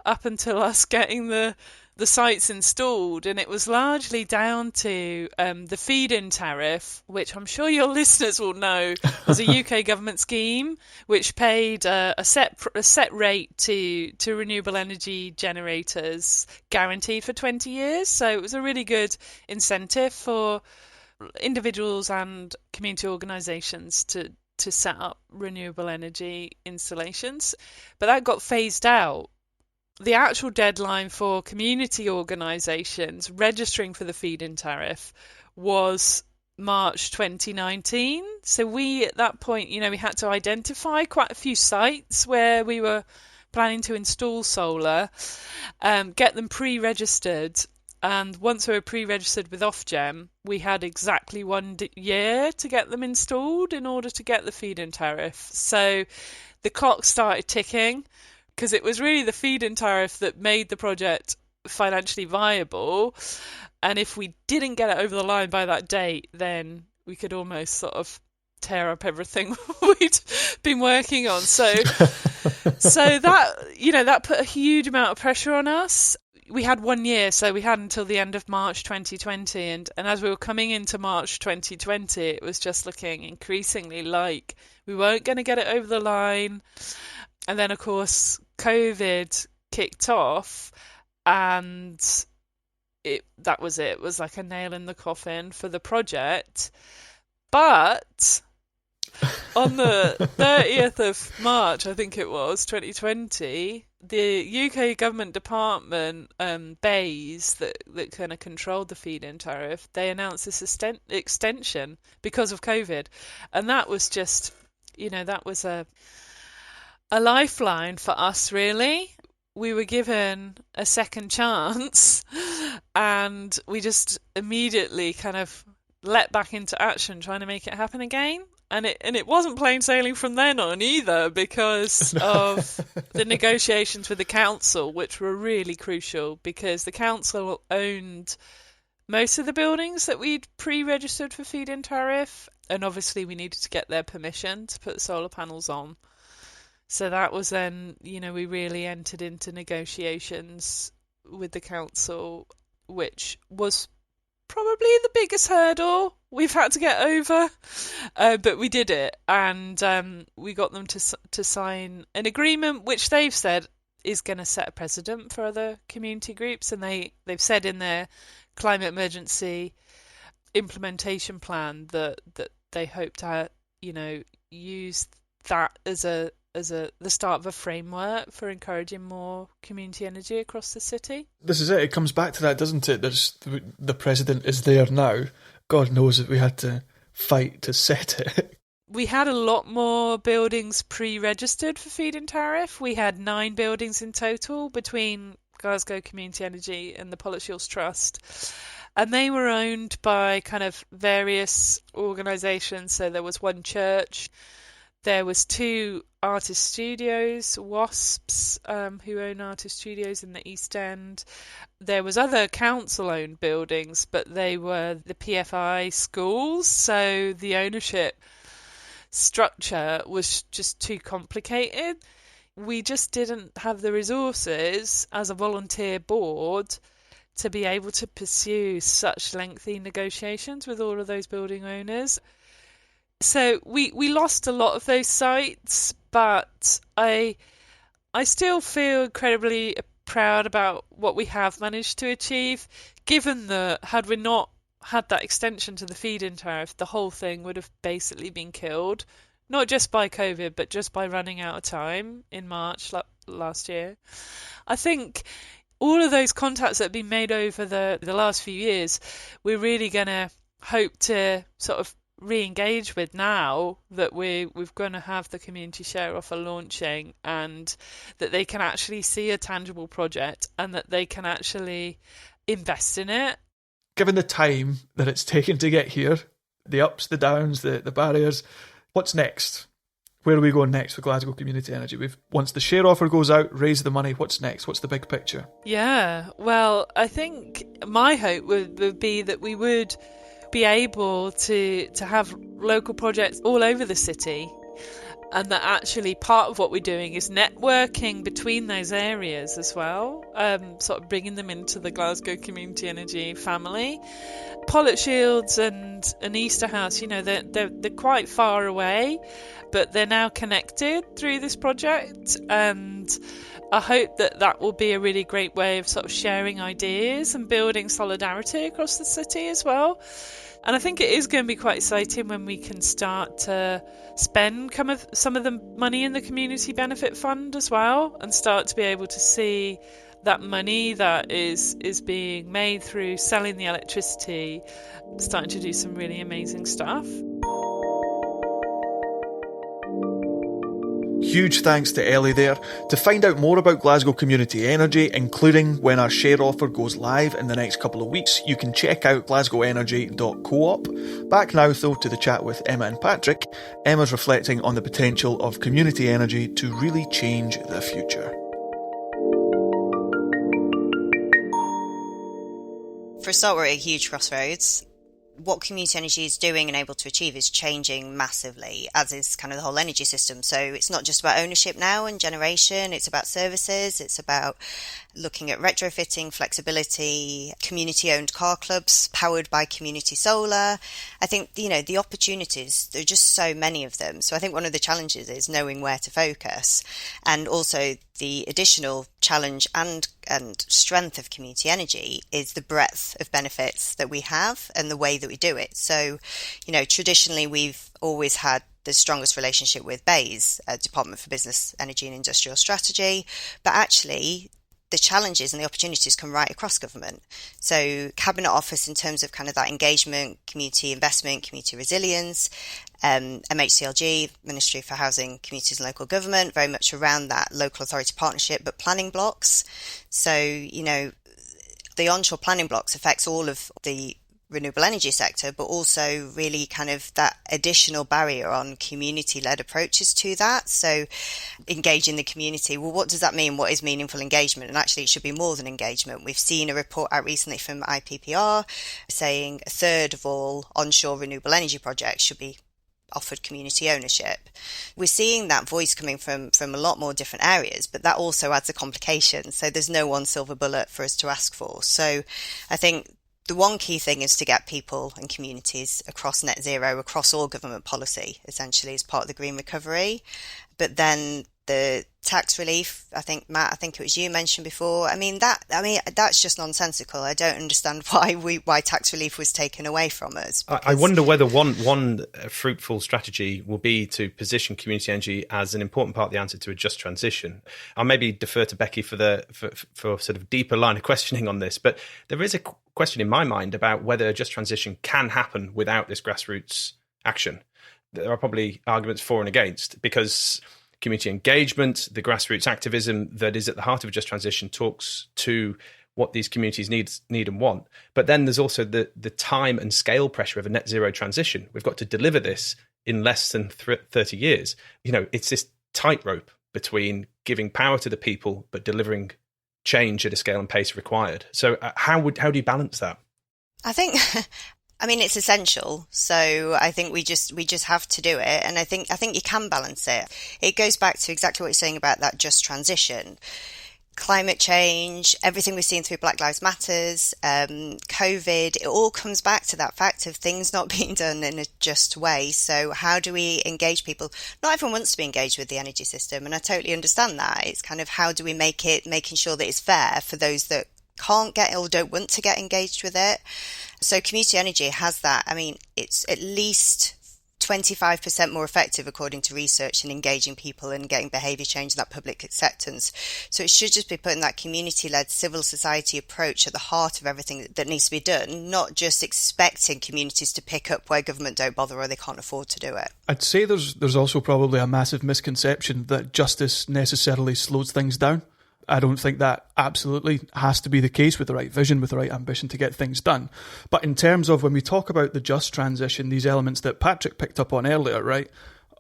up until us getting the sites installed, and it was largely down to the feed-in tariff, which I'm sure your listeners will know was a UK government scheme which paid a set rate to renewable energy generators, guaranteed for 20 years. So it was a really good incentive for individuals and community organisations to set up renewable energy installations. But that got phased out. The actual deadline for community organisations registering for the feed-in tariff was March 2019. So we, at that point, we had to identify quite a few sites where we were planning to install solar, get them pre-registered. And once we were pre-registered with Ofgem, we had exactly 1 year to get them installed in order to get the feed-in tariff. So the clock started ticking, because it was really the feed-in tariff that made the project financially viable. And if we didn't get it over the line by that date, then we could almost sort of tear up everything we'd been working on. So that, that put a huge amount of pressure on us. We had 1 year, so we had until the end of March 2020. And as we were coming into March 2020, it was just looking increasingly like we weren't going to get it over the line. And then, of course, COVID kicked off, and that was it. It was like a nail in the coffin for the project. But on the 30th of March, I think it was, 2020, the UK government department, BEIS, that kind of controlled the feed-in tariff, they announced this extension because of COVID. And that was just, that was a lifeline for us, really. We were given a second chance, and we just immediately kind of leapt back into action, trying to make it happen again. And it wasn't plain sailing from then on either, because of the negotiations with the council, which were really crucial, because the council owned most of the buildings that we'd pre-registered for feed-in tariff, and obviously we needed to get their permission to put the solar panels on. So that was then, we really entered into negotiations with the council, which was probably the biggest hurdle we've had to get over. But we did it, and we got them to sign an agreement, which they've said is going to set a precedent for other community groups. And they've said in their climate emergency implementation plan that they hope to, use that as the start of a framework for encouraging more community energy across the city. This is it. It comes back to that, doesn't it? The precedent is there now. God knows that we had to fight to set it. We had a lot more buildings pre-registered for feed-in tariff. We had 9 buildings in total between Glasgow Community Energy and the Pollokshields Trust. And they were owned by kind of various organisations. So there was one church. There was 2 artist studios, WASPs, who own artist studios in the East End. There was other council-owned buildings, but they were the PFI schools, so the ownership structure was just too complicated. We just didn't have the resources as a volunteer board to be able to pursue such lengthy negotiations with all of those building owners. So we lost a lot of those sites, but I still feel incredibly proud about what we have managed to achieve, given that had we not had that extension to the feed-in tariff, the whole thing would have basically been killed, not just by COVID, but just by running out of time in March last year. I think all of those contacts that have been made over the last few years, we're really going to hope to sort of re-engage with now that we're going to have the community share offer launching, and that they can actually see a tangible project and that they can actually invest in it. Given the time that it's taken to get here, the ups, the downs, the barriers, what's next? Where are we going next with Glasgow Community Energy? Once the share offer goes out, raise the money, what's next? What's the big picture? Yeah, well, I think my hope would be that we would be able to have local projects all over the city. and that actually part of what we're doing is networking between those areas as well, sort of bringing them into the Glasgow Community Energy family. Pollokshields and Easterhouse, they're quite far away, but they're now connected through this project, and I hope that will be a really great way of sort of sharing ideas and building solidarity across the city as well. And I think it is going to be quite exciting when we can start to spend some of the money in the Community Benefit Fund as well, and start to be able to see that money that is being made through selling the electricity starting to do some really amazing stuff. Huge thanks to Ellie there. To find out more about Glasgow Community Energy, including when our share offer goes live in the next couple of weeks, you can check out glasgowenergy.coop. Back now though to the chat with Emma and Patrick. Emma's reflecting on the potential of community energy to really change the future. For a start, we're at a huge crossroads. What community energy is doing and able to achieve is changing massively, as is kind of the whole energy system. So it's not just about ownership now and generation, it's about services, it's about looking at retrofitting, flexibility, community-owned car clubs powered by community solar. I think, the opportunities, there are just so many of them. So I think one of the challenges is knowing where to focus. And also the additional challenge and strength of community energy is the breadth of benefits that we have and the way that we do it. So, traditionally we've always had the strongest relationship with BEIS, Department for Business, Energy and Industrial Strategy, but actually the challenges and the opportunities come right across government. So Cabinet Office in terms of kind of that engagement, community investment, community resilience, MHCLG, Ministry for Housing, Communities and Local Government, very much around that local authority partnership, but planning blocks. So, the onshore planning blocks affects all of the renewable energy sector, but also really kind of that additional barrier on community-led approaches to that. So engaging the community, well, what does that mean? What is meaningful engagement? And actually it should be more than engagement. We've seen a report out recently from IPPR saying a third of all onshore renewable energy projects should be offered community ownership. We're seeing that voice coming from a lot more different areas, but that also adds a complication. So there's no one silver bullet for us to ask for. So I think the one key thing is to get people and communities across net zero, across all government policy, essentially as part of the green recovery. But then the tax relief, I think, Matt, it was you mentioned before. That's just nonsensical. I don't understand why tax relief was taken away from us. I wonder whether one fruitful strategy will be to position community energy as an important part of the answer to a just transition. I'll maybe defer to Becky for sort of deeper line of questioning on this, but there is a question in my mind about whether a just transition can happen without this grassroots action. There are probably arguments for and against, because community engagement, the grassroots activism that is at the heart of a just transition talks to what these communities need and want. But then there's also the time and scale pressure of a net zero transition. We've got to deliver this in less than 30 years. It's this tightrope between giving power to the people but delivering change at a scale and pace required. So how do you balance that? I think it's essential. So I think we just have to do it. And I think you can balance it. It goes back to exactly what you're saying about that just transition. Climate change, everything we've seen through Black Lives Matters, COVID, it all comes back to that fact of things not being done in a just way. So how do we engage people? Not everyone wants to be engaged with the energy system, and I totally understand that. It's kind of how do we making sure that it's fair for those that can't get or don't want to get engaged with it. So community energy has that. It's at least 25% more effective, according to research, in engaging people and getting behaviour change and that public acceptance. So it should just be putting that community-led civil society approach at the heart of everything that needs to be done, not just expecting communities to pick up where government don't bother or they can't afford to do it. I'd say there's also probably a massive misconception that justice necessarily slows things down. I don't think that absolutely has to be the case with the right vision, with the right ambition to get things done. But in terms of when we talk about the just transition, these elements that Patrick picked up on earlier, right?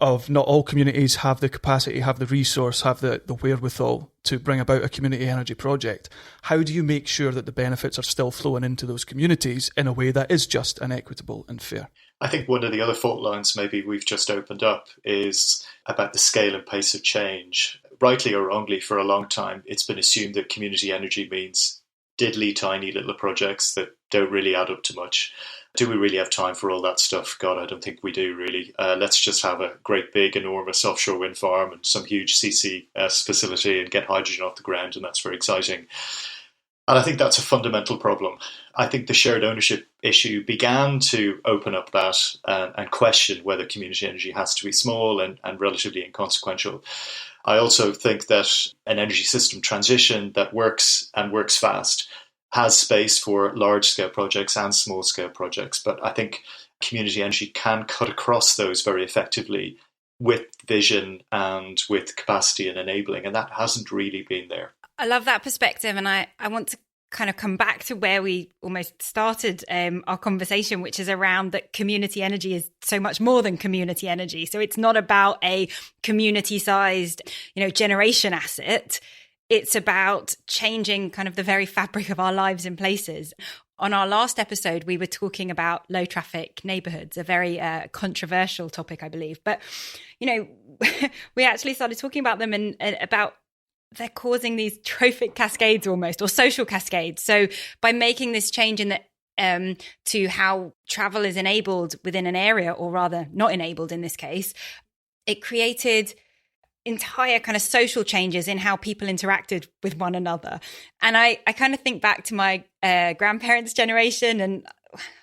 of not all communities have the capacity, have the resource, have the wherewithal to bring about a community energy project. How do you make sure that the benefits are still flowing into those communities in a way that is just and equitable and fair? I think one of the other fault lines maybe we've just opened up is about the scale and pace of change. Rightly or wrongly, for a long time, it's been assumed that community energy means diddly tiny little projects that don't really add up to much. Do we really have time for all that stuff? God, I don't think we do, really. Let's just have a great big, enormous offshore wind farm and some huge CCS facility and get hydrogen off the ground, and that's very exciting. And I think that's a fundamental problem. I think the shared ownership issue began to open up that and question whether community energy has to be small and relatively inconsequential. I also think that an energy system transition that works and works fast has space for large-scale projects and small-scale projects. But I think community energy can cut across those very effectively with vision and with capacity and enabling, and that hasn't really been there. I love that perspective, and I want to kind of come back to where we almost started our conversation, which is around that community energy is so much more than community energy. So it's not about a community-sized, generation asset. It's about changing kind of the very fabric of our lives in places. On our last episode, we were talking about low traffic neighborhoods, a very controversial topic, I believe. But, we actually started talking about them and about they're causing these trophic cascades almost, or social cascades. So by making this change in the to how travel is enabled within an area, or rather not enabled in this case, it created entire kind of social changes in how people interacted with one another. And I kind of think back to my grandparents' generation, and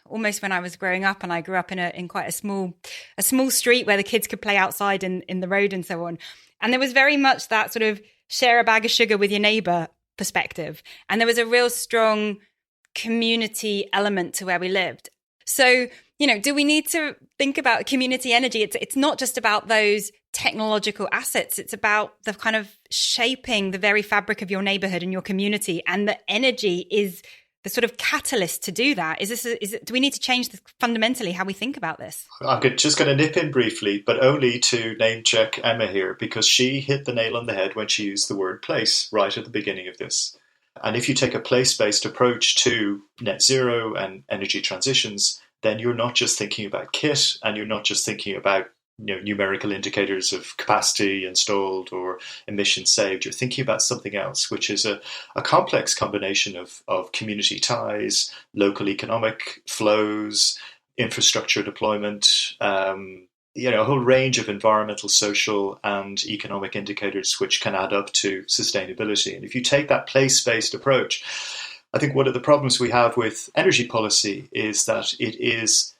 almost when I was growing up, and I grew up in quite a small street where the kids could play outside in the road and so on. And there was very much that sort of share a bag of sugar with your neighbour perspective. And there was a real strong community element to where we lived. So, do we need to think about community energy? It's not just about those technological assets. It's about the kind of shaping the very fabric of your neighborhood and your community. And the energy is the sort of catalyst to do that. Do we need to change fundamentally how we think about this? I'm just going to nip in briefly, but only to name check Emma here, because she hit the nail on the head when she used the word place right at the beginning of this. And if you take a place-based approach to net zero and energy transitions, then you're not just thinking about kit, and you're not just thinking about numerical indicators of capacity installed or emissions saved. You're thinking about something else, which is a complex combination of community ties, local economic flows, infrastructure deployment, a whole range of environmental, social, and economic indicators which can add up to sustainability. And if you take that place-based approach, I think one of the problems we have with energy policy is that it is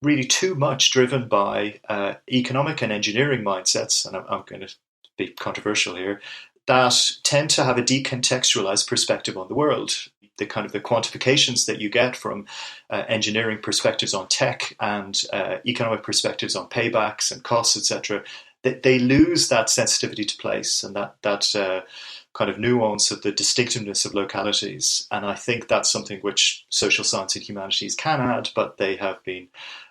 really too much driven by economic and engineering mindsets, and I'm going to be controversial here, that tend to have a decontextualized perspective on the world. The kind of the quantifications that you get from engineering perspectives on tech and economic perspectives on paybacks and costs, etc., they lose that sensitivity to place and that kind of nuance of the distinctiveness of localities. And I think that's something which social science and humanities can add, but they have been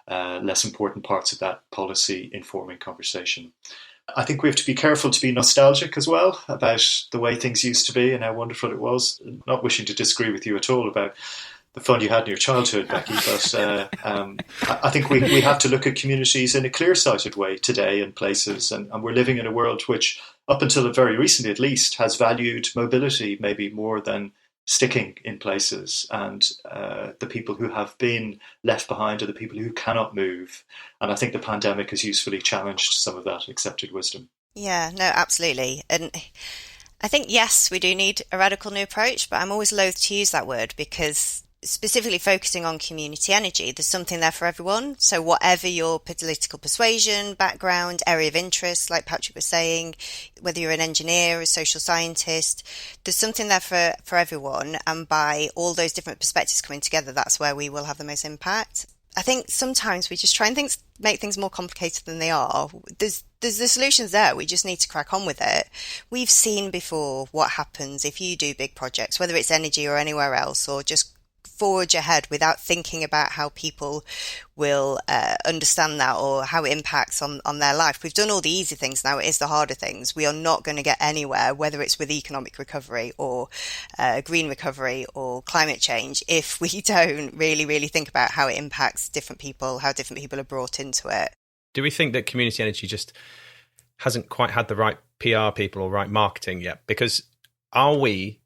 less important parts of that policy informing conversation. I think we have to be careful to be nostalgic as well about the way things used to be and how wonderful it was. Not wishing to disagree with you at all about the fun you had in your childhood, Becky, but I think we have to look at communities in a clear-sighted way today and places, and we're living in a world which, up until very recently at least, has valued mobility maybe more than sticking in places, and the people who have been left behind are the people who cannot move. And I think the pandemic has usefully challenged some of that accepted wisdom. Yeah, no, absolutely. And I think, yes, we do need a radical new approach, but I'm always loath to use that word because specifically focusing on community energy, there's something there for everyone. So whatever your political persuasion, background, area of interest, like Patrick was saying, whether you're an engineer, a social scientist, there's something there for everyone. And by all those different perspectives coming together, that's where we will have the most impact. I think sometimes we just try and make things more complicated than they are. There's the solutions there. We just need to crack on with it. We've seen before what happens if you do big projects, whether it's energy or anywhere else, or just forge ahead without thinking about how people will understand that or how it impacts on their life. We've done all the easy things, now it is the harder things. We are not going to get anywhere, whether it's with economic recovery or green recovery or climate change, if we don't really think about how it impacts different people, how different people are brought into it. Do we think that community energy just hasn't quite had the right PR people or right marketing yet? Because are we